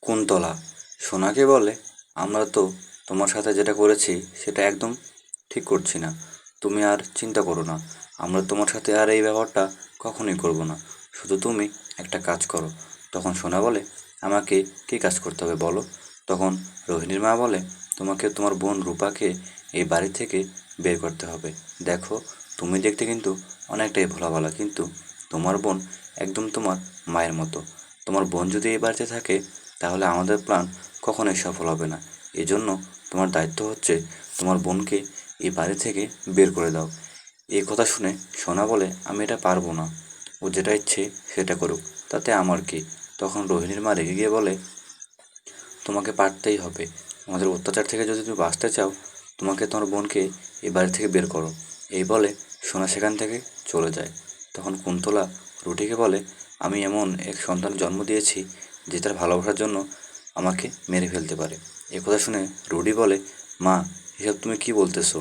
কুন্তলা সোনাকে বলে, আমরা তো তোমার সাথে যেটা করেছি সেটা একদম ঠিক করছি না। তুমি আর চিন্তা করো না, আমরা তোমার সাথে আর এই ব্যবহারটা কখনোই করব না। শুধু তুমি একটা কাজ করো। তখন সোনা বলে, আমাকে কী কাজ করতে হবে বলো? তখন রোহিণীর মা বলে, তোমাকে তোমার বোন রূপাকে এই বাড়ি থেকে বের করতে হবে। দেখো, তুমি দেখতে কিন্তু অনেকটাই ভোলাভালা, কিন্তু তোমার বোন একদম তোমার মায়ের মতো। তোমার বোন যদি এই বাড়িতে থাকে তাহলে আমাদের প্ল্যান কখনোই সফল হবে না। এজন্য তোমার দায়িত্ব হচ্ছে তোমার বোনকে এই বাড়ি থেকে বের করে দাও। এই কথা শুনে সোনা বলে, আমি এটা পারবো না। ও যেটা ইচ্ছে সেটা করুক, তাতে আমার কি? তখন রোহিণীর মা রেগে গিয়ে বলে, তোমাকে পারতেই হবে। আমাদের অত্যাচার থেকে যদি তুমি বাঁচতে চাও, তোমাকে তোমার বোনকে এই বাড়ি থেকে বের করো। এই বলে সোনা সেখান থেকে চলে যায়। তখন কুন্তলা রুটিকে বলে, আমি এমন এক সন্তান জন্ম দিয়েছি যে তার ভালোবাসার জন্য আমাকে মেরে ফেলতে পারে। এ কথা শুনে রুডি বলে, মা, এসব তুমি কি বলতেছো?